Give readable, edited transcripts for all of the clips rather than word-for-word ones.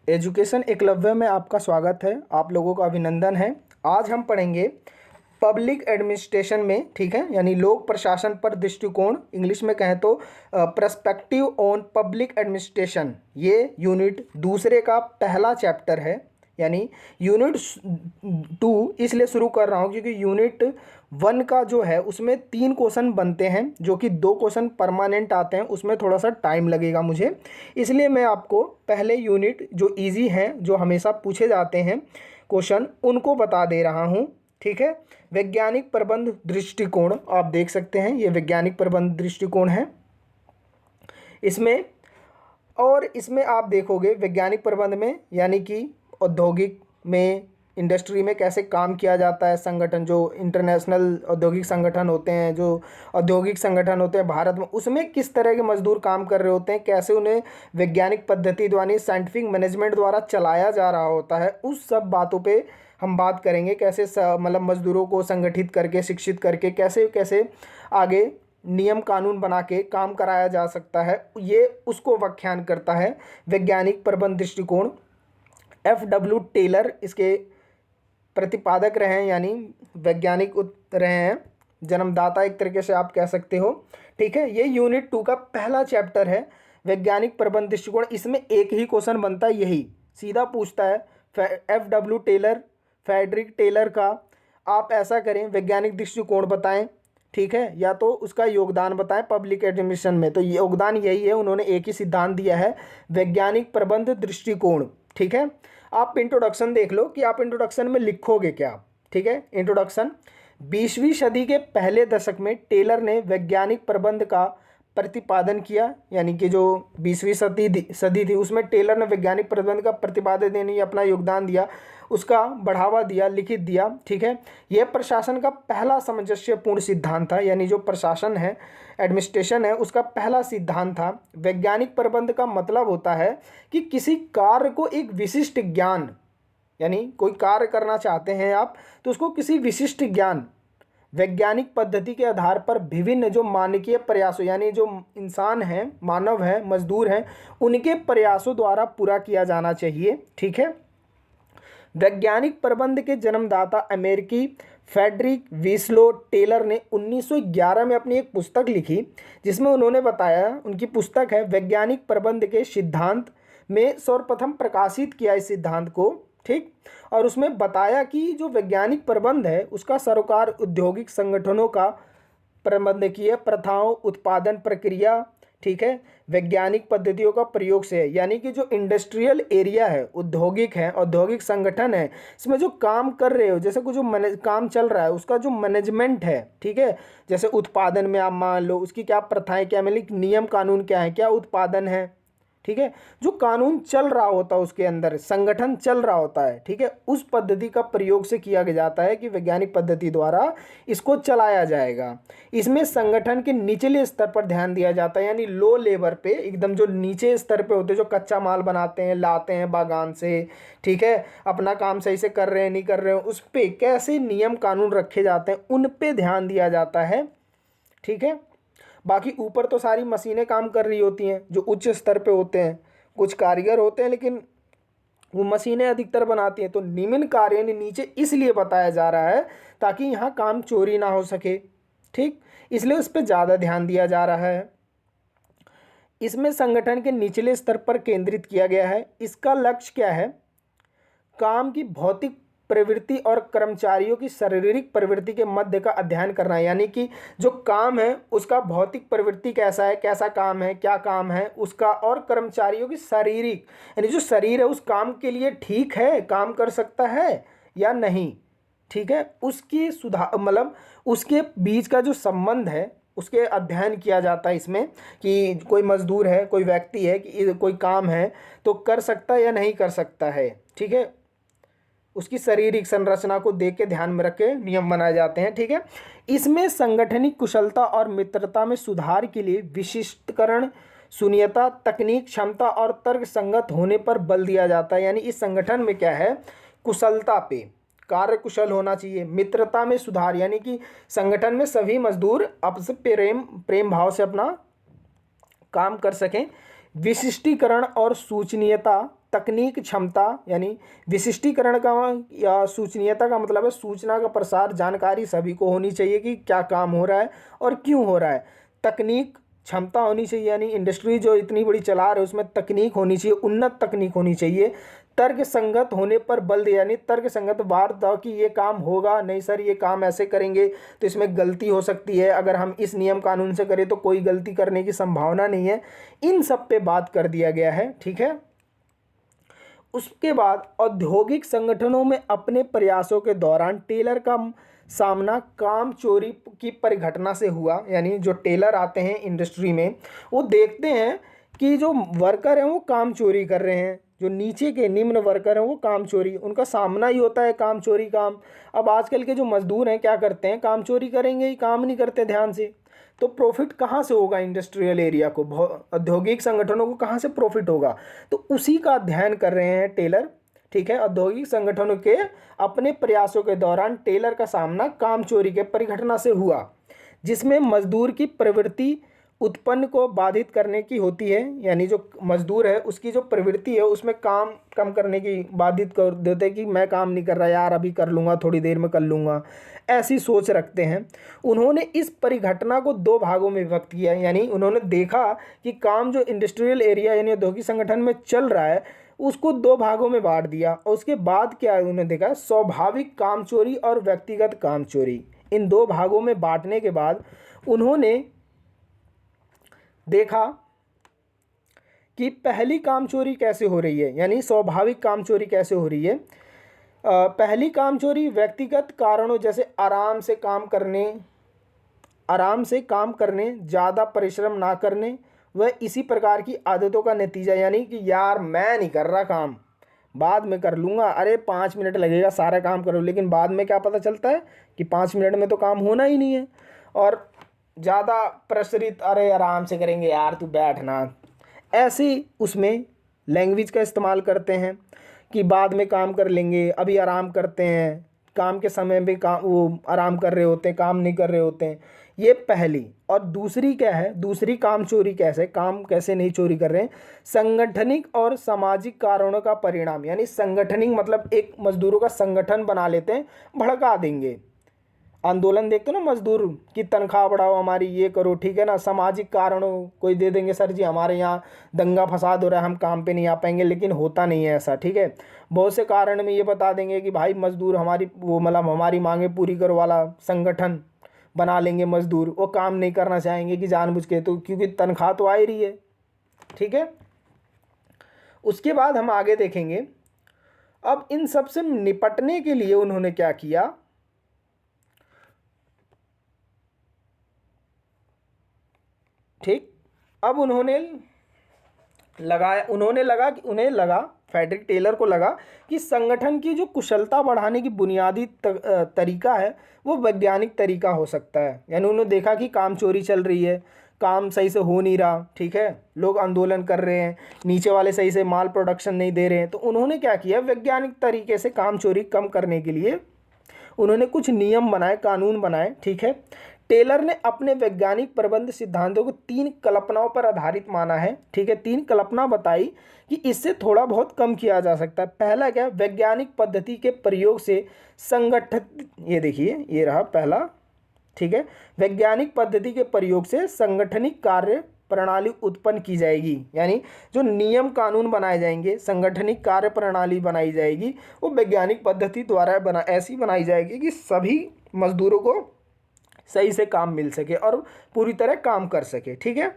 Education Eklavya में आपका स्वागत है। आप लोगों का अभिनंदन है। आज हम पढ़ेंगे पब्लिक एडमिनिस्ट्रेशन में, ठीक है, यानी लोक प्रशासन पर दृष्टिकोण, इंग्लिश में कहें तो पर्सपेक्टिव ऑन पब्लिक एडमिनिस्ट्रेशन। ये यूनिट दूसरे का पहला चैप्टर है, यानी यूनिट 2 इसलिए शुरू कर रहा हूँ क्योंकि यूनिट 1 का जो है उसमें 3 क्वेश्चन बनते हैं, जो कि 2 क्वेश्चन परमानेंट आते हैं, उसमें थोड़ा सा टाइम लगेगा मुझे। इसलिए मैं आपको पहले यूनिट जो इजी हैं, जो हमेशा पूछे जाते हैं क्वेश्चन, उनको बता दे रहा हूँ, ठीक है। वैज्ञानिक प्रबंध दृष्टिकोण आप देख सकते हैं, ये वैज्ञानिक प्रबंध दृष्टिकोण है इसमें। और इसमें आप देखोगे वैज्ञानिक प्रबंध में, यानी कि औद्योगिक में, इंडस्ट्री में कैसे काम किया जाता है, संगठन जो इंटरनेशनल औद्योगिक संगठन होते हैं, जो औद्योगिक संगठन होते हैं भारत में, उसमें किस तरह के मजदूर काम कर रहे होते हैं, कैसे उन्हें वैज्ञानिक पद्धति द्वारा, साइंटिफिक मैनेजमेंट द्वारा चलाया जा रहा होता है, उस सब बातों पे हम बात करेंगे। कैसे मतलब मजदूरों को संगठित करके, शिक्षित करके कैसे कैसे आगे नियम कानून बना के काम कराया जा सकता है, ये उसको व्याख्यान करता है वैज्ञानिक प्रबंध दृष्टिकोण। F.W. टेलर इसके प्रतिपादक रहे हैं, यानी वैज्ञानिक रहे हैं, जन्मदाता एक तरीके से आप कह सकते हो, ठीक है। ये यूनिट 2 का पहला चैप्टर है, वैज्ञानिक प्रबंध दृष्टिकोण। इसमें एक ही क्वेश्चन बनता है, यही सीधा पूछता है F.W. टेलर, फ्रेडरिक टेलर का आप ऐसा करें, वैज्ञानिक दृष्टिकोण बताएं, ठीक है, या तो उसका योगदान बताएं पब्लिक एडमिनिस्ट्रेशन में। तो योगदान यही है, उन्होंने एक ही सिद्धांत दिया है, वैज्ञानिक प्रबंध दृष्टिकोण, ठीक है। आप इंट्रोडक्शन देख लो कि आप इंट्रोडक्शन में लिखोगे क्या, ठीक है। इंट्रोडक्शन: 20वीं सदी के पहले दशक में टेलर ने वैज्ञानिक प्रबंध का प्रतिपादन किया, यानी कि जो 20वीं सदी थी उसमें टेलर ने वैज्ञानिक प्रबंध का प्रतिपादन देने अपना योगदान दिया, उसका बढ़ावा दिया, लिखित दिया, ठीक है। यह प्रशासन का पहला सामंजस्यपूर्ण सिद्धांत था, यानी जो प्रशासन है, एडमिनिस्ट्रेशन है, उसका पहला सिद्धांत था। वैज्ञानिक प्रबंध का मतलब होता है कि किसी कार्य को एक विशिष्ट ज्ञान, यानी कोई कार्य करना चाहते हैं आप, तो उसको किसी विशिष्ट ज्ञान, वैज्ञानिक पद्धति के आधार पर विभिन्न जो मानवीय प्रयासों, यानी जो इंसान हैं, मानव हैं, मजदूर हैं, उनके प्रयासों द्वारा पूरा किया जाना चाहिए, ठीक है। वैज्ञानिक प्रबंध के जन्मदाता अमेरिकी फ्रेडरिक विस्लो टेलर ने 1911 में अपनी एक पुस्तक लिखी, जिसमें उन्होंने बताया, उनकी पुस्तक है वैज्ञानिक प्रबंध के सिद्धांत, में सर्वप्रथम प्रकाशित किया इस सिद्धांत को, ठीक। और उसमें बताया कि जो वैज्ञानिक प्रबंध है उसका सरोकार औद्योगिक संगठनों का प्रबंधकीय प्रथाओं, उत्पादन प्रक्रिया, ठीक है, वैज्ञानिक पद्धतियों का प्रयोग से है। यानी कि जो इंडस्ट्रियल एरिया है, औद्योगिक है, औद्योगिक संगठन है, इसमें जो काम कर रहे हो, जैसे कुछ जो काम चल रहा है उसका जो मैनेजमेंट है, ठीक है, जैसे उत्पादन में आप मान लो उसकी क्या प्रथाएं, क्या मतलब नियम कानून क्या है, क्या उत्पादन है, ठीक है, जो कानून चल रहा होता है उसके अंदर, संगठन चल रहा होता है, ठीक है, उस पद्धति का प्रयोग से किया जाता है कि वैज्ञानिक पद्धति द्वारा इसको चलाया जाएगा। इसमें संगठन के निचले स्तर पर ध्यान दिया जाता है, यानी लो लेवल पे, एकदम जो नीचे स्तर पे होते हैं, जो कच्चा माल बनाते हैं, लाते हैं बागान से, ठीक है, अपना काम सही से कर रहे हैं नहीं कर रहे हैं, उस पर कैसे नियम कानून रखे जाते हैं, उन पे ध्यान दिया जाता है, ठीक है। बाकी ऊपर तो सारी मशीनें काम कर रही होती हैं, जो उच्च स्तर पे होते हैं, कुछ कारीगर होते हैं, लेकिन वो मशीनें अधिकतर बनाती हैं। तो निम्न कार्य नीचे इसलिए बताया जा रहा है ताकि यहाँ काम चोरी ना हो सके, ठीक, इसलिए उस पर ज़्यादा ध्यान दिया जा रहा है। इसमें संगठन के निचले स्तर पर केंद्रित किया गया है। इसका लक्ष्य क्या है? काम की भौतिक प्रवृत्ति और कर्मचारियों की शारीरिक प्रवृत्ति के मध्य का अध्ययन करना है, यानी कि जो काम है उसका भौतिक प्रवृत्ति कैसा है, कैसा काम है, क्या काम है उसका, और कर्मचारियों की शारीरिक, यानी जो शरीर है उस काम के लिए ठीक है, काम कर सकता है या नहीं, ठीक है, उसकी सुधार, मतलब उसके बीच का जो संबंध है उसके अध्ययन किया जाता है इसमें, कि कोई मजदूर है, कोई व्यक्ति है, कि कोई काम है तो कर सकता है या नहीं कर सकता है, ठीक है, उसकी शारीरिक संरचना को देख के ध्यान में रख के नियम बनाए जाते हैं, ठीक है। इसमें सांगठनिक कुशलता और मित्रता में सुधार के लिए विशिष्टकरण, शून्यता, तकनीक, क्षमता और तर्क संगत होने पर बल दिया जाता है। यानी इस संगठन में क्या है, कुशलता पे, कार्य कुशल होना चाहिए, मित्रता में सुधार, यानी कि संगठन में सभी मजदूर आपस प्रेम भाव से अपना काम कर सकें, विशिष्टीकरण और सूचनीयता, तकनीक क्षमता यानी विशिष्टीकरण का या सूचनीयता का मतलब है सूचना का प्रसार, जानकारी सभी को होनी चाहिए कि क्या काम हो रहा है और क्यों हो रहा है। तकनीक क्षमता होनी चाहिए यानी इंडस्ट्री जो इतनी बड़ी चला रहे उसमें तकनीक होनी चाहिए, उन्नत तकनीक होनी चाहिए। तर्क संगत होने पर बल दिया यानी तर्क संगत वार्ता कि ये काम होगा नहीं सर, ये काम ऐसे करेंगे तो इसमें गलती हो सकती है, अगर हम इस नियम कानून से करें तो कोई गलती करने की संभावना नहीं है। इन सब पे बात कर दिया गया है, ठीक है। उसके बाद औद्योगिक संगठनों में अपने प्रयासों के दौरान टेलर का सामना काम चोरी की परिघटना से हुआ। यानी जो टेलर आते हैं इंडस्ट्री में वो देखते हैं कि जो वर्कर हैं वो काम चोरी कर रहे हैं, जो नीचे के निम्न वर्कर हैं वो काम चोरी, उनका सामना ही होता है काम चोरी काम। अब आजकल के जो मजदूर हैं क्या करते हैं, काम चोरी करेंगे ही, काम नहीं करते ध्यान से, तो प्रॉफिट कहाँ से होगा इंडस्ट्रियल एरिया को, औद्योगिक संगठनों को कहाँ से प्रॉफिट होगा, तो उसी का अध्ययन कर रहे हैं टेलर, ठीक है। औद्योगिक संगठनों के अपने प्रयासों के दौरान टेलर का सामना काम चोरी के परिघटना से हुआ जिसमें मजदूर की प्रवृत्ति उत्पन्न को बाधित करने की होती है। यानी जो मजदूर है उसकी जो प्रवृत्ति है उसमें काम कम करने की बाधित कर देते कि मैं काम नहीं कर रहा यार, अभी कर लूँगा, थोड़ी देर में कर लूँगा, ऐसी सोच रखते हैं। उन्होंने इस परिघटना को दो भागों में विभक्त किया। यानी उन्होंने देखा कि काम जो इंडस्ट्रियल एरिया यानी औद्योगिक संगठन में चल रहा है उसको दो भागों में बांट दिया। और उसके बाद क्या उन्होंने देखा, स्वाभाविक काम चोरी और व्यक्तिगत काम चोरी। इन दो भागों में बांटने के बाद उन्होंने देखा कि पहली काम चोरी कैसे हो रही है, यानी स्वाभाविक काम चोरी कैसे हो रही है। पहली काम चोरी व्यक्तिगत कारणों जैसे आराम से काम करने, ज़्यादा परिश्रम ना करने व इसी प्रकार की आदतों का नतीजा। यानी कि यार मैं नहीं कर रहा काम, बाद में कर लूँगा, अरे 5 मिनट लगेगा सारा काम करो, लेकिन बाद में क्या पता चलता है कि 5 मिनट में तो काम होना ही नहीं है। और ज़्यादा प्रसरित, अरे आराम से करेंगे यार तू बैठना, ऐसे उसमें लैंग्वेज का इस्तेमाल करते हैं कि बाद में काम कर लेंगे, अभी आराम करते हैं, काम के समय में काम वो आराम कर रहे होते हैं, काम नहीं कर रहे होते हैं। ये पहली। और दूसरी क्या है, दूसरी काम चोरी काम कैसे नहीं चोरी कर रहे हैं, संगठनिक और सामाजिक कारणों का परिणाम। यानी संगठनिक मतलब एक मजदूरों का संगठन बना लेते हैं, भड़का देंगे, आंदोलन देखते हो ना मजदूर की तनख्वाह बढ़ाओ हमारी, ये करो, ठीक है ना। सामाजिक कारणों कोई दे देंगे, सर जी हमारे यहाँ दंगा फसाद हो रहा है, हम काम पे नहीं आ पाएंगे, लेकिन होता नहीं है ऐसा, ठीक है। बहुत से कारण में ये बता देंगे कि भाई मजदूर हमारी वो मतलब हमारी मांगे पूरी करो वाला संगठन बना लेंगे मजदूर, वो काम नहीं करना चाहेंगे कि जानबूझ के, तो क्योंकि तनख्वाह तो आ ही रही है, ठीक है। उसके बाद हम आगे देखेंगे। अब इन सब से निपटने के लिए उन्होंने क्या किया, ठीक। अब उन्हें लगा फ्रेडरिक टेलर को लगा कि संगठन की जो कुशलता बढ़ाने की बुनियादी तरीका है वो वैज्ञानिक तरीका हो सकता है। यानी उन्होंने देखा कि काम चोरी चल रही है, काम सही से हो नहीं रहा, ठीक है, लोग आंदोलन कर रहे हैं, नीचे वाले सही से माल प्रोडक्शन नहीं दे रहे हैं, तो उन्होंने क्या किया, वैज्ञानिक तरीके से काम चोरी कम करने के लिए उन्होंने कुछ नियम बनाए, कानून बनाए, ठीक है। टेलर ने अपने वैज्ञानिक प्रबंध सिद्धांतों को 3 कल्पनाओं पर आधारित माना है, ठीक है। 3 कल्पना बताई कि इससे थोड़ा बहुत कम किया जा सकता है। पहला क्या, वैज्ञानिक पद्धति के प्रयोग से संगठित, ये देखिए ये रहा पहला, ठीक है। वैज्ञानिक पद्धति के प्रयोग से संगठनिक कार्य प्रणाली उत्पन्न की जाएगी। यानी जो नियम कानून बनाए जाएंगे, संगठनिक कार्य प्रणाली बनाई जाएगी, वो वैज्ञानिक पद्धति द्वारा ऐसी बनाई जाएगी कि सभी मजदूरों को सही से काम मिल सके और पूरी तरह काम कर सके, ठीक है।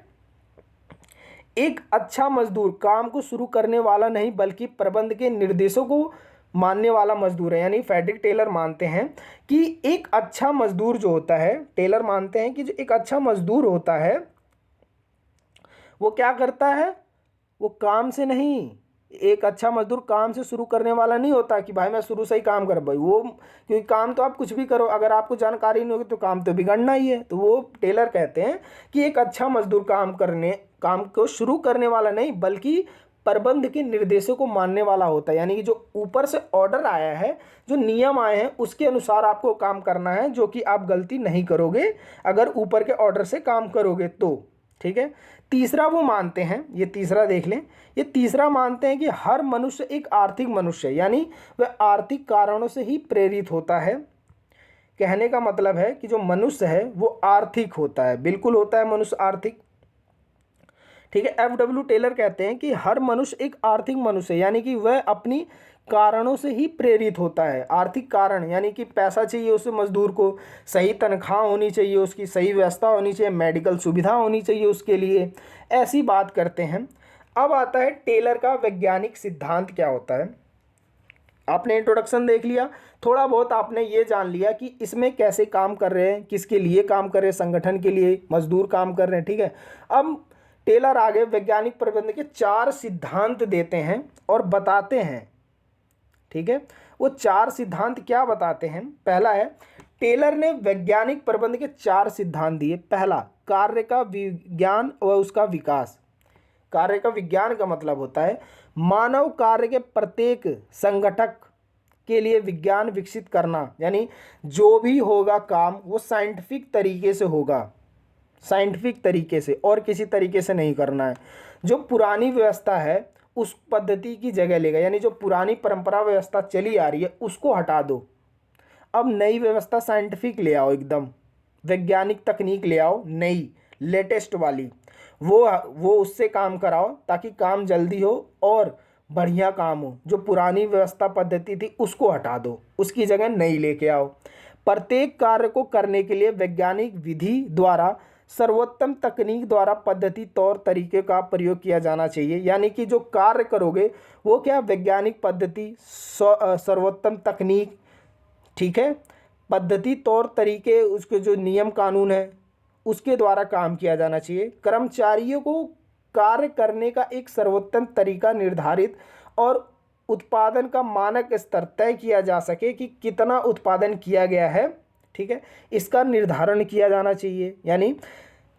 एक अच्छा मजदूर काम को शुरू करने वाला नहीं बल्कि प्रबंध के निर्देशों को मानने वाला मजदूर है। यानी फ्रेडरिक टेलर मानते हैं कि एक अच्छा मजदूर जो होता है, टेलर मानते हैं कि जो एक अच्छा मजदूर होता है वो क्या करता है, वो काम से नहीं, एक अच्छा मजदूर काम से शुरू करने वाला नहीं होता कि भाई मैं शुरू से ही काम कर, भाई वो, क्योंकि काम तो आप कुछ भी करो, अगर आपको जानकारी नहीं होगी तो काम तो बिगड़ना ही है। तो वो टेलर कहते हैं कि एक अच्छा मजदूर काम को शुरू करने वाला नहीं बल्कि प्रबंध के निर्देशों को मानने वाला होता है। यानी कि जो ऊपर से ऑर्डर आया है, जो नियम आए हैं उसके अनुसार आपको काम करना है, जो कि आप गलती नहीं करोगे अगर ऊपर के ऑर्डर से काम करोगे तो। ठीक है। तीसरा वो मानते हैं, ये तीसरा देख लें, ये तीसरा मानते हैं कि हर मनुष्य एक आर्थिक मनुष्य है, यानी वह आर्थिक कारणों से ही प्रेरित होता है। कहने का मतलब है कि जो मनुष्य है वो आर्थिक होता है, बिल्कुल होता है मनुष्य आर्थिक। ठीक है। F.W. टेलर कहते हैं कि हर मनुष्य एक आर्थिक मनुष्य है, यानी कि वह अपनी कारणों से ही प्रेरित होता है। आर्थिक कारण यानी कि पैसा चाहिए उसे मजदूर को, सही तनख्वाह होनी चाहिए, उसकी सही व्यवस्था होनी चाहिए, मेडिकल सुविधा होनी चाहिए उसके लिए, ऐसी बात करते हैं। अब आता है टेलर का वैज्ञानिक सिद्धांत क्या होता है। आपने इंट्रोडक्शन देख लिया, थोड़ा बहुत आपने ये जान लिया कि इसमें कैसे काम कर रहे हैं, किसके लिए काम कर रहे हैं, संगठन के लिए मजदूर काम कर रहे हैं। ठीक है। अब टेलर आगे वैज्ञानिक प्रबंधन के 4 सिद्धांत देते हैं और बताते हैं। ठीक है। वो 4 सिद्धांत क्या बताते हैं। पहला है, टेलर ने वैज्ञानिक प्रबंध के 4 सिद्धांत दिए। पहला, कार्य का विज्ञान व उसका विकास। कार्य का विज्ञान का मतलब होता है मानव कार्य के प्रत्येक संगठक के लिए विज्ञान विकसित करना, यानी जो भी होगा काम वो साइंटिफिक तरीके से होगा, साइंटिफिक तरीके से, और किसी तरीके से नहीं करना है। जो पुरानी व्यवस्था है उस पद्धति की जगह लेगा, यानी जो पुरानी परंपरा व्यवस्था चली आ रही है उसको हटा दो, अब नई व्यवस्था साइंटिफिक ले आओ, एकदम वैज्ञानिक तकनीक ले आओ, नई लेटेस्ट वाली, वो उससे काम कराओ ताकि काम जल्दी हो और बढ़िया काम हो। जो पुरानी व्यवस्था पद्धति थी उसको हटा दो, उसकी जगह नई लेके आओ। प्रत्येक कार्य को करने के लिए वैज्ञानिक विधि द्वारा सर्वोत्तम तकनीक द्वारा पद्धति तौर तरीके का प्रयोग किया जाना चाहिए, यानी कि जो कार्य करोगे वो क्या, वैज्ञानिक पद्धति, सर्वोत्तम तकनीक, ठीक है, पद्धति तौर तरीके, उसके जो नियम कानून है उसके द्वारा काम किया जाना चाहिए। कर्मचारियों को कार्य करने का एक सर्वोत्तम तरीका निर्धारित और उत्पादन का मानक स्तर तय किया जा सके कि कितना उत्पादन किया गया है। ठीक है, इसका निर्धारण किया जाना चाहिए, यानी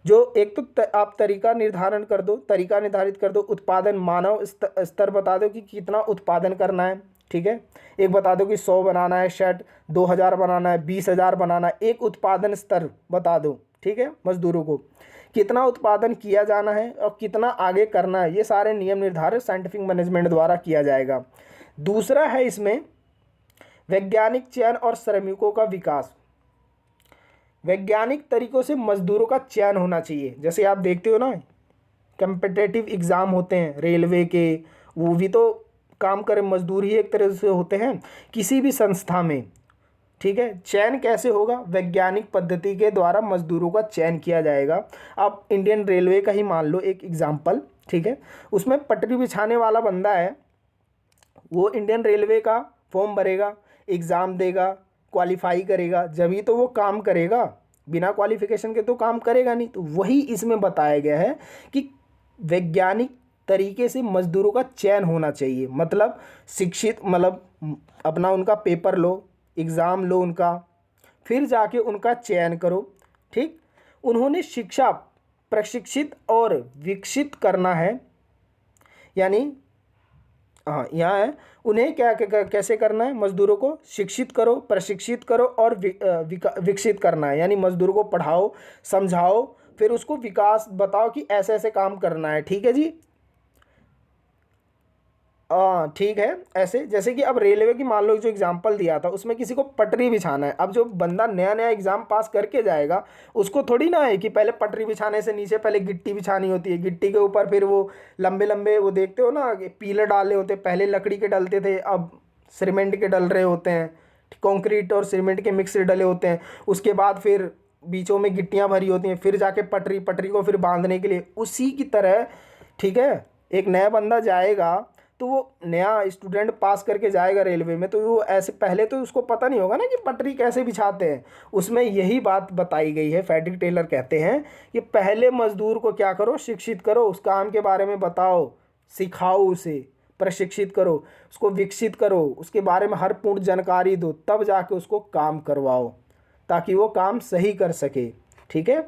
जो एक तो आप तरीका निर्धारण कर दो, तरीका निर्धारित कर दो, उत्पादन मानव स्तर बता दो कि कितना उत्पादन करना है। ठीक है, एक बता दो कि 100 बनाना है शर्ट, 2000 बनाना है, 20,000 बनाना है, एक उत्पादन स्तर बता दो। ठीक है, मजदूरों को कितना उत्पादन किया जाना है और कितना आगे करना है, ये सारे नियम निर्धारित साइंटिफिक मैनेजमेंट द्वारा किया जाएगा। दूसरा है इसमें वैज्ञानिक चयन और श्रमिकों का विकास। वैज्ञानिक तरीकों से मजदूरों का चयन होना चाहिए। जैसे आप देखते हो ना, कम्पिटिटिव एग्ज़ाम होते हैं रेलवे के, वो भी तो काम करे मजदूर ही एक तरह से होते हैं किसी भी संस्था में। ठीक है, चयन कैसे होगा, वैज्ञानिक पद्धति के द्वारा मजदूरों का चयन किया जाएगा। आप इंडियन रेलवे का ही मान लो एक एग्जाम्पल। ठीक है, उसमें पटरी बिछाने वाला बंदा है, वो इंडियन रेलवे का फॉर्म भरेगा, एग्ज़ाम देगा, क्वालिफाई करेगा, जभी तो वो काम करेगा, बिना क्वालिफिकेशन के तो काम करेगा नहीं। तो वही इसमें बताया गया है कि वैज्ञानिक तरीके से मजदूरों का चयन होना चाहिए, मतलब शिक्षित, मतलब अपना उनका पेपर लो, एग्ज़ाम लो उनका, फिर जाके उनका चयन करो। ठीक, उन्होंने शिक्षा प्रशिक्षित और विकसित करना है, यानी हाँ यहाँ है, उन्हें कैसे करना है, मजदूरों को शिक्षित करो, प्रशिक्षित करो और विकसित करना है, यानी मजदूरों को पढ़ाओ, समझाओ, फिर उसको विकास बताओ कि ऐसे ऐसे काम करना है। ठीक है जी, ठीक है। ऐसे जैसे कि अब रेलवे की मान लो जो एग्जांपल दिया था उसमें किसी को पटरी बिछाना है। अब जो बंदा नया नया एग्जाम पास करके जाएगा उसको थोड़ी ना है कि पहले पटरी बिछाने से नीचे पहले गिट्टी बिछानी होती है, गिट्टी के ऊपर फिर वो लंबे लंबे वो देखते हो ना पीलर डाले होते, पहले लकड़ी के डलते थे, अब सीमेंट के डल रहे होते हैं, कंक्रीट और सीमेंट के मिक्स डले होते हैं। उसके बाद फिर बीचों में गिट्टियाँ भरी होती हैं, फिर जाके पटरी, पटरी को फिर बांधने के लिए, उसी की तरह। ठीक है, एक नया बंदा जाएगा तो वो नया स्टूडेंट पास करके जाएगा रेलवे में, तो वो ऐसे पहले तो उसको पता नहीं होगा ना कि पटरी कैसे बिछाते हैं। उसमें यही बात बताई गई है। फ्रेडरिक टेलर कहते हैं कि पहले मजदूर को क्या करो, शिक्षित करो, उस काम के बारे में बताओ, सिखाओ, उसे प्रशिक्षित करो, उसको विकसित करो, उसके बारे में हर पूर्ण जानकारी दो, तब जाके उसको काम करवाओ ताकि वो काम सही कर सके। ठीक है,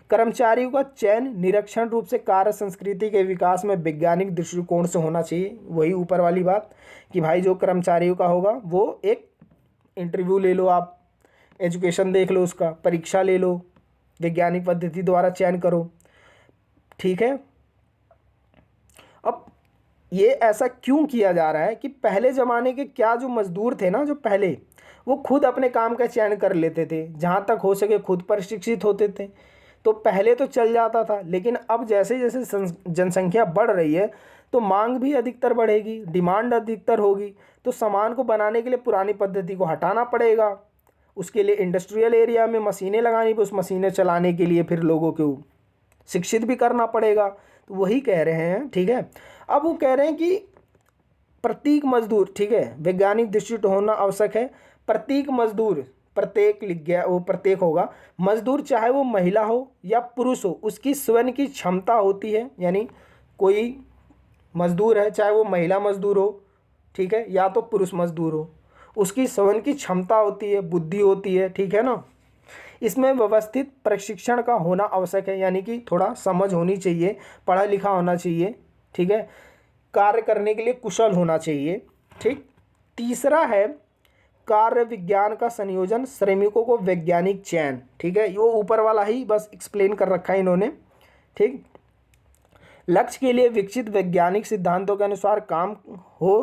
कर्मचारियों का चयन निरीक्षण रूप से कार्य संस्कृति के विकास में वैज्ञानिक दृष्टिकोण से होना चाहिए। वही ऊपर वाली बात कि भाई जो कर्मचारियों का होगा वो एक इंटरव्यू ले लो, आप एजुकेशन देख लो, उसका परीक्षा ले लो, वैज्ञानिक पद्धति द्वारा चयन करो। ठीक है। अब ये ऐसा क्यों किया जा रहा है कि पहले ज़माने के क्या जो मज़दूर थे ना, जो पहले, वो खुद अपने काम का चयन कर लेते थे, जहाँ तक हो सके खुद प्रशिक्षित होते थे, तो पहले तो चल जाता था। लेकिन अब जैसे जैसे जनसंख्या बढ़ रही है तो मांग भी अधिकतर बढ़ेगी, डिमांड अधिकतर होगी, तो सामान को बनाने के लिए पुरानी पद्धति को हटाना पड़ेगा। उसके लिए इंडस्ट्रियल एरिया में मशीनें लगानी, उस मशीनें चलाने के लिए फिर लोगों को शिक्षित भी करना पड़ेगा। तो वही कह रहे हैं, ठीक है। अब वो कह रहे हैं कि प्रत्येक मजदूर, ठीक है, वैज्ञानिक दृष्टिकोण होना आवश्यक है। प्रत्येक मजदूर, प्रत्येक लिख गया, वो प्रत्येक होगा, मजदूर चाहे वो महिला हो या पुरुष हो, उसकी स्वयं की क्षमता होती है। यानी कोई मजदूर है, चाहे वो महिला मजदूर हो, ठीक है, या तो पुरुष मजदूर हो, उसकी स्वयं की क्षमता होती है, बुद्धि होती है, ठीक है ना। इसमें व्यवस्थित प्रशिक्षण का होना आवश्यक है, यानी कि थोड़ा समझ होनी चाहिए, पढ़ा लिखा होना चाहिए, ठीक है, कार्य करने के लिए कुशल होना चाहिए, ठीक। तीसरा है कार्य विज्ञान का संयोजन, श्रमिकों को वैज्ञानिक चयन, ठीक है, ये ऊपर वाला ही बस एक्सप्लेन कर रखा है इन्होंने, ठीक। लक्ष्य के लिए विकसित वैज्ञानिक सिद्धांतों के अनुसार काम हो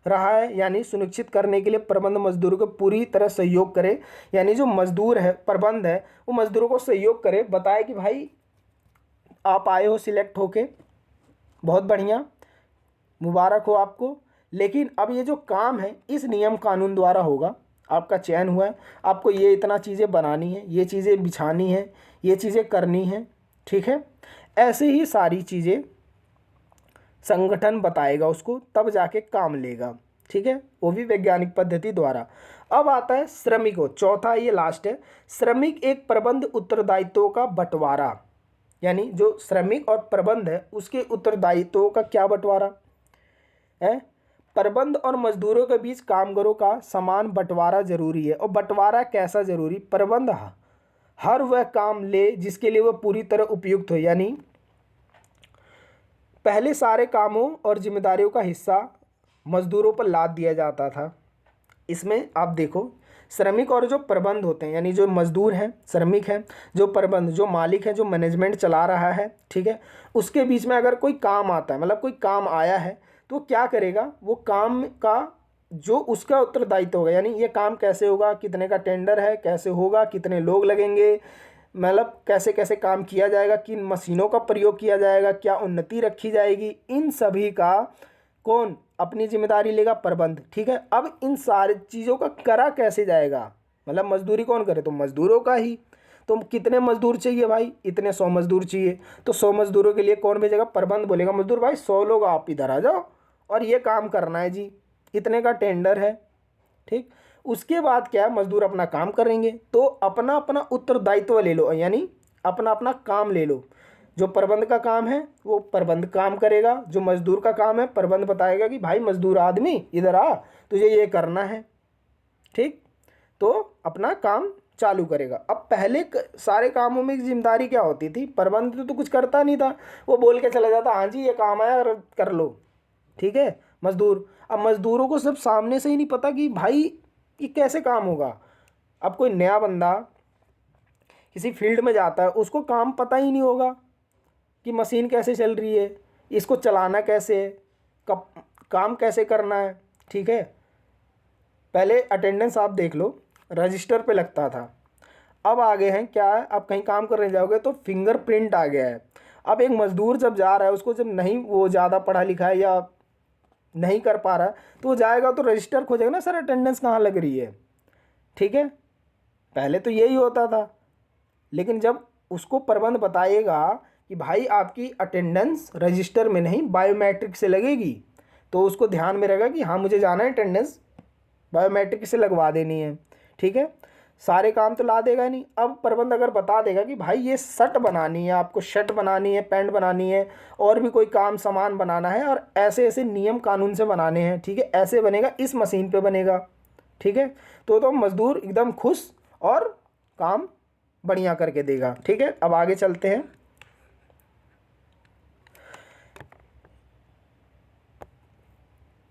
रहा है, यानी सुनिश्चित करने के लिए प्रबंध मजदूरों को पूरी तरह सहयोग करे। यानी जो मजदूर है, प्रबंध है, वो मजदूरों को सहयोग करे, बताए कि भाई आप आए हो सिलेक्ट होके, बहुत बढ़िया, मुबारक हो आपको, लेकिन अब ये जो काम है इस नियम कानून द्वारा होगा, आपका चयन हुआ है, आपको ये इतना चीज़ें बनानी है, ये चीज़ें बिछानी है, ये चीज़ें करनी है, ठीक है। ऐसे ही सारी चीज़ें संगठन बताएगा उसको, तब जाके काम लेगा, ठीक है, वो भी वैज्ञानिक पद्धति द्वारा। अब आता है श्रमिकों, चौथा ये लास्ट है, श्रमिक एक प्रबंध उत्तरदायित्वों का बंटवारा। यानी जो श्रमिक और प्रबंध है उसके उत्तरदायित्वों का क्या बंटवारा है। प्रबंध और मजदूरों के बीच कामगारों का समान बंटवारा जरूरी है। और बंटवारा कैसा जरूरी, प्रबंध हर वह काम ले जिसके लिए वह पूरी तरह उपयुक्त हो। यानी पहले सारे कामों और जिम्मेदारियों का हिस्सा मजदूरों पर लाद दिया जाता था। इसमें आप देखो, श्रमिक और जो प्रबंध होते हैं, यानी जो मजदूर हैं, श्रमिक हैं, जो प्रबंध, जो मालिक है, जो मैनेजमेंट चला रहा है, ठीक है, उसके बीच में अगर कोई काम आता है, मतलब कोई काम आया है, तो क्या करेगा, वो काम का जो उसका उत्तरदायित्व होगा, यानी ये काम कैसे होगा, कितने का टेंडर है, कैसे होगा, कितने लोग लगेंगे, मतलब कैसे कैसे काम किया जाएगा, किन मशीनों का प्रयोग किया जाएगा, क्या उन्नति रखी जाएगी, इन सभी का कौन अपनी जिम्मेदारी लेगा, प्रबंध, ठीक है। अब इन सारी चीज़ों का करा कैसे जाएगा, मतलब मजदूरी कौन करे, तो मजदूरों का ही। तो कितने मजदूर चाहिए भाई, इतने 100 मजदूर चाहिए, तो 100 मजदूरों के लिए कौन भेजेगा, प्रबंध बोलेगा मजदूर भाई 100 लोग आप इधर आ जाओ और ये काम करना है जी, इतने का टेंडर है, ठीक। उसके बाद क्या है, मजदूर अपना काम करेंगे, तो अपना अपना उत्तरदायित्व ले लो, यानी अपना अपना काम ले लो। जो प्रबंध का काम है वो प्रबंध काम करेगा, जो मजदूर का काम है प्रबंध बताएगा कि भाई मजदूर आदमी इधर आ, तुझे ये करना है, ठीक, तो अपना काम चालू करेगा। अब पहले सारे कामों में जिम्मेदारी क्या होती थी, प्रबंध तो कुछ करता नहीं था, वो बोल के चला जाता हाँ जी ये काम आया और कर लो, ठीक है। मजदूर, अब मजदूरों को सब सामने से ही नहीं पता कि भाई ये कैसे काम होगा। अब कोई नया बंदा किसी फील्ड में जाता है, उसको काम पता ही नहीं होगा कि मशीन कैसे चल रही है, इसको चलाना कैसे है, कब काम कैसे करना है, ठीक है। पहले अटेंडेंस आप देख लो, रजिस्टर पे लगता था, अब आगे हैं क्या है, आप कहीं काम करने जाओगे तो फिंगरप्रिंट आ गया है। अब एक मजदूर जब जा रहा है, उसको जब नहीं वो ज़्यादा पढ़ा लिखा है या नहीं कर पा रहा है, तो वो जाएगा तो रजिस्टर खोजेगा ना, सर अटेंडेंस कहाँ लग रही है, ठीक है। पहले तो यही होता था, लेकिन जब उसको प्रबंध बताएगा कि भाई आपकी अटेंडेंस रजिस्टर में नहीं बायोमेट्रिक से लगेगी, तो उसको ध्यान में रहेगा कि हाँ मुझे जाना है, अटेंडेंस बायोमेट्रिक से लगवा देनी है, ठीक है। सारे काम तो ला देगा नहीं। अब प्रबंध अगर बता देगा कि भाई ये शर्ट बनानी है, आपको शर्ट बनानी है, पैंट बनानी है, और भी कोई काम सामान बनाना है, और ऐसे ऐसे नियम कानून से बनाने हैं, ठीक है, ऐसे बनेगा, इस मशीन पे बनेगा, ठीक है, तो मजदूर एकदम खुश और काम बढ़िया करके देगा, ठीक है। अब आगे चलते हैं।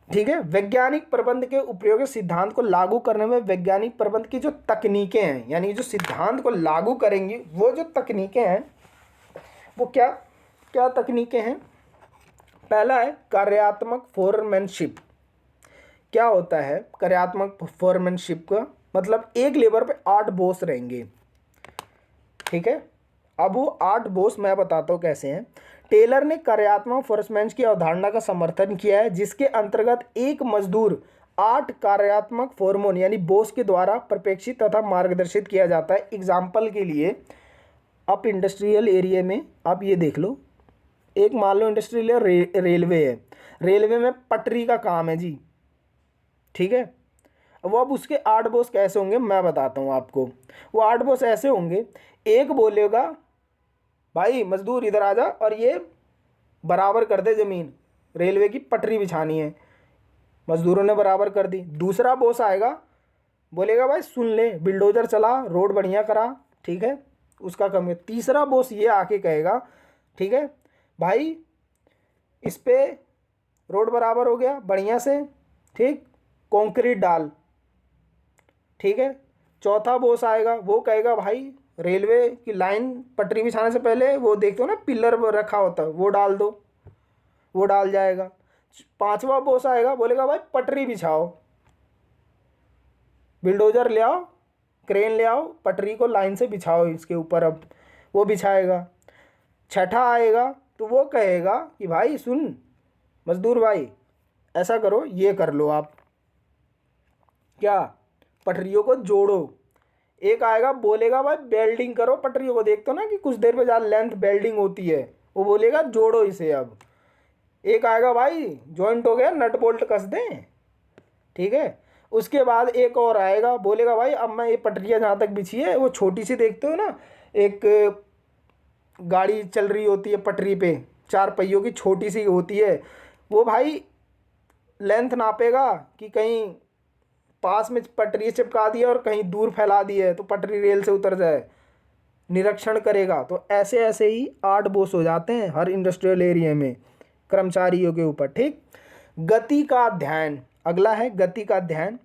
ठीक है, वैज्ञानिक प्रबंध के उपयोगी सिद्धांत को लागू करने में वैज्ञानिक प्रबंध की जो तकनीकें हैं, यानी जो सिद्धांत को लागू करेंगी वो जो तकनीकें हैं वो क्या क्या तकनीकें हैं? पहला है कार्यात्मक फोरमैनशिप। क्या होता है कार्यात्मक फोरमैनशिप का मतलब? एक लेबर पे 8 बॉस रहेंगे, ठीक है। अब वो 8 बॉस मैं बताता हूँ कैसे हैं। टेलर ने कार्यात्मक फोरमैन की अवधारणा का समर्थन किया है, जिसके अंतर्गत एक मजदूर 8 कार्यात्मक फोरमोन यानी बॉस के द्वारा पर्यवेक्षित तथा मार्गदर्शित किया जाता है। एग्जाम्पल के लिए आप इंडस्ट्रियल एरिया में आप ये देख लो, एक मान लो इंडस्ट्रियल रेलवे है, रेलवे में पटरी का काम है जी, ठीक है। वो अब उसके 8 बॉस कैसे होंगे मैं बताता हूँ आपको। वो 8 बॉस ऐसे होंगे, एक बोलेगा भाई मजदूर इधर आ जा और ये बराबर कर दे ज़मीन, रेलवे की पटरी बिछानी है। मजदूरों ने बराबर कर दी। दूसरा बॉस आएगा, बोलेगा भाई सुन ले, बिल्डोजर चला, रोड बढ़िया करा, ठीक है, उसका कम है। तीसरा बॉस ये आके कहेगा, ठीक है भाई इस पे रोड बराबर हो गया बढ़िया से, ठीक, कंक्रीट डाल, ठीक है। चौथा बॉस आएगा, वो कहेगा भाई रेलवे की लाइन पटरी बिछाने से पहले वो देखते हो ना पिलर रखा होता है, वो डाल दो, वो डाल जाएगा। पांचवा बॉस आएगा, बोलेगा भाई पटरी बिछाओ, बिल्डोजर ले आओ, क्रेन ले आओ, पटरी को लाइन से बिछाओ इसके ऊपर, अब वो बिछाएगा। छठा आएगा तो वो कहेगा कि भाई सुन मजदूर भाई ऐसा करो, ये कर लो आप, क्या पटरियों को जोड़ो। एक आएगा बोलेगा भाई बेल्डिंग करो पटरियों को, देखते हो ना कि कुछ देर पे ज़्यादा लेंथ बेल्डिंग होती है, वो बोलेगा जोड़ो इसे। अब एक आएगा भाई जॉइंट हो गया नट बोल्ट कस दें, ठीक है। उसके बाद एक और आएगा, बोलेगा भाई अब मैं ये पटरियाँ जहाँ तक बिछी है वो छोटी सी, देखते हो ना एक गाड़ी चल रही होती है पटरी पे, 4 पहियों की छोटी सी होती है, वो भाई लेंथ नापेगा कि कहीं पास में पटरी चिपका दिया और कहीं दूर फैला दी है तो पटरी रेल से उतर जाए, निरीक्षण करेगा। तो ऐसे ऐसे ही 8 बॉस हो जाते हैं हर इंडस्ट्रियल एरिया में कर्मचारियों के ऊपर, ठीक। गति का अध्ययन, अगला है गति का अध्ययन।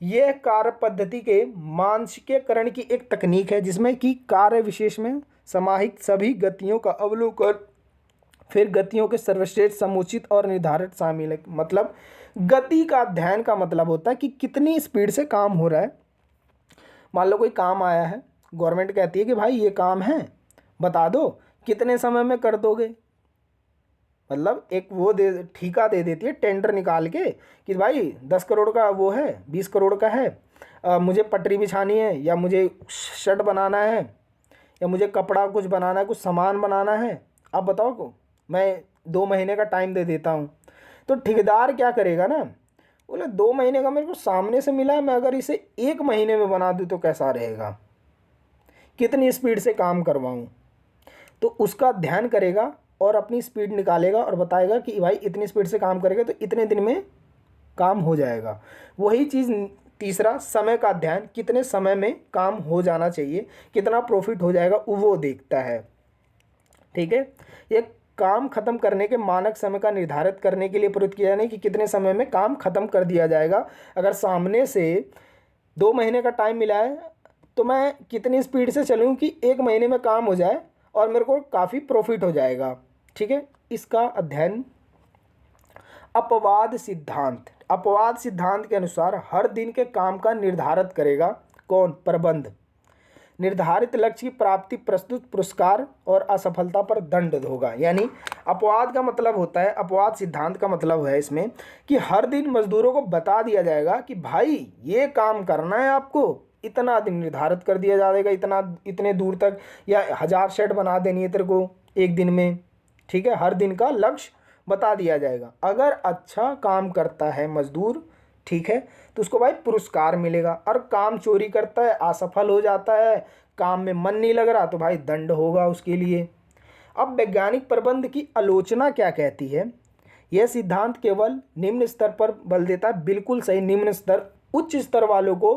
यह कार्य पद्धति के मानसिकीकरण की एक तकनीक है जिसमें कि कार्य विशेष में समाहित सभी गतियों का अवलोकन, फिर गतियों के सर्वश्रेष्ठ समुचित और निर्धारित शामिल है। मतलब गति का अध्ययन का मतलब होता है कि कितनी स्पीड से काम हो रहा है। मान लो कोई काम आया है, गवर्नमेंट कहती है कि भाई ये काम है बता दो कितने समय में कर दोगे, मतलब एक वो दे ठीका दे देती है टेंडर निकाल के कि भाई 10 करोड़ का वो है, 20 करोड़ का है, मुझे पटरी बिछानी है या मुझे शर्ट बनाना है या मुझे कपड़ा कुछ बनाना है, कुछ सामान बनाना है, आप बताओ को मैं 2 महीने का टाइम दे देता हूँ। तो ठेकेदार क्या करेगा ना, बोले 2 महीने का मेरे को सामने से मिला है, मैं अगर इसे 1 महीने में बना दूँ तो कैसा रहेगा, कितनी स्पीड से काम करवाऊँ। तो उसका ध्यान करेगा और अपनी स्पीड निकालेगा और बताएगा कि भाई इतनी स्पीड से काम करेगा तो इतने दिन में काम हो जाएगा। वही चीज़ तीसरा समय का अध्ययन, कितने समय में काम हो जाना चाहिए, कितना प्रॉफिट हो जाएगा वो देखता है, ठीक है। ये काम खत्म करने के मानक समय का निर्धारित करने के लिए प्रयुक्त किया जाए कि कितने समय में काम खत्म कर दिया जाएगा। अगर सामने से 2 महीने का टाइम मिला है तो मैं कितनी स्पीड से चलूँ कि 1 महीने में काम हो जाए और मेरे को काफ़ी प्रॉफिट हो जाएगा, ठीक है। इसका अध्ययन अपवाद सिद्धांत, अपवाद सिद्धांत के अनुसार हर दिन के काम का निर्धारित करेगा कौन, प्रबंध। निर्धारित लक्ष्य की प्राप्ति प्रस्तुत पुरस्कार और असफलता पर दंड होगा। यानी अपवाद का मतलब होता है, अपवाद सिद्धांत का मतलब है इसमें कि हर दिन मजदूरों को बता दिया जाएगा कि भाई ये काम करना है आपको, इतना दिन निर्धारित कर दिया जाएगा, इतने दूर तक, या 1000 शेड बना देनी है तेरे को एक दिन में, ठीक है। हर दिन का लक्ष्य बता दिया जाएगा। अगर अच्छा काम करता है मजदूर, ठीक है, तो उसको भाई पुरस्कार मिलेगा। और काम चोरी करता है, असफल हो जाता है, काम में मन नहीं लग रहा, तो भाई दंड होगा उसके लिए। अब वैज्ञानिक प्रबंध की आलोचना क्या कहती है? यह सिद्धांत केवल निम्न स्तर पर बल देता है, बिल्कुल सही, निम्न स्तर, उच्च स्तर वालों को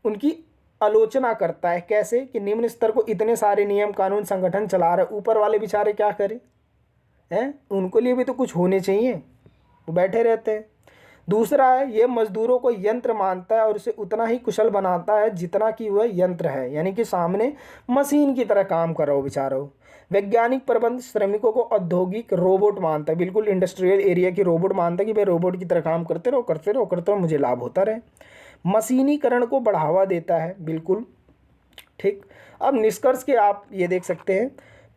उनकी आलोचना करता है। कैसे कि निम्न स्तर को इतने सारे नियम कानून संगठन चला रहे, ऊपर वाले बेचारे क्या करें हैं, उनको लिए भी तो कुछ होने चाहिए, वो बैठे रहते हैं। दूसरा है ये मजदूरों को यंत्र मानता है और उसे उतना ही कुशल बनाता है जितना कि वह यंत्र है, यानी कि सामने मशीन की तरह काम कर रहा हो बेचारो। वैज्ञानिक प्रबंध श्रमिकों को औद्योगिक रोबोट मानता है, बिल्कुल इंडस्ट्रियल एरिया की रोबोट मानता है कि भाई रोबोट की तरह काम करते रहो करते रहो करते रहो, मुझे लाभ होता रहे। मशीनीकरण को बढ़ावा देता है, बिल्कुल ठीक। अब निष्कर्ष के आप ये देख सकते हैं।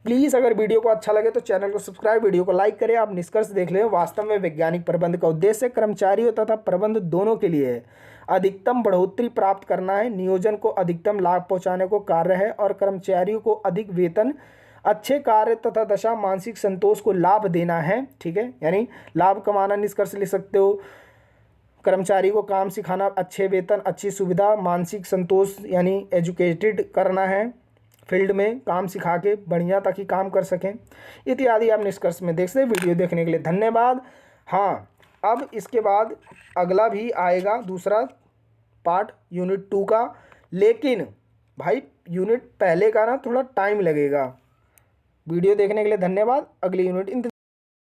प्लीज़ अगर वीडियो को अच्छा लगे तो चैनल को सब्सक्राइब, वीडियो को लाइक करें। आप निष्कर्ष देख लें। वास्तव में वैज्ञानिक प्रबंध का उद्देश्य कर्मचारियों तथा प्रबंध दोनों के लिए है। अधिकतम बढ़ोतरी प्राप्त करना है, नियोजन को अधिकतम लाभ पहुंचाने को कार्य है और कर्मचारियों को अधिक वेतन, अच्छे कार्य तथा दशा, मानसिक संतोष को लाभ देना है, ठीक है। यानी लाभ कमाना निष्कर्ष लिख सकते हो। कर्मचारी को काम सिखाना, अच्छे वेतन, अच्छी सुविधा, मानसिक संतोष यानी एजुकेटेड करना है, फील्ड में काम सिखा के बढ़िया ताकि काम कर सकें, इत्यादि आप निष्कर्ष में देख सकते। वीडियो देखने के लिए धन्यवाद। हाँ, अब इसके बाद अगला भी आएगा दूसरा पार्ट यूनिट 2 का, लेकिन भाई यूनिट पहले का ना थोड़ा टाइम लगेगा। वीडियो देखने के लिए धन्यवाद। अगली यूनिट इंतजार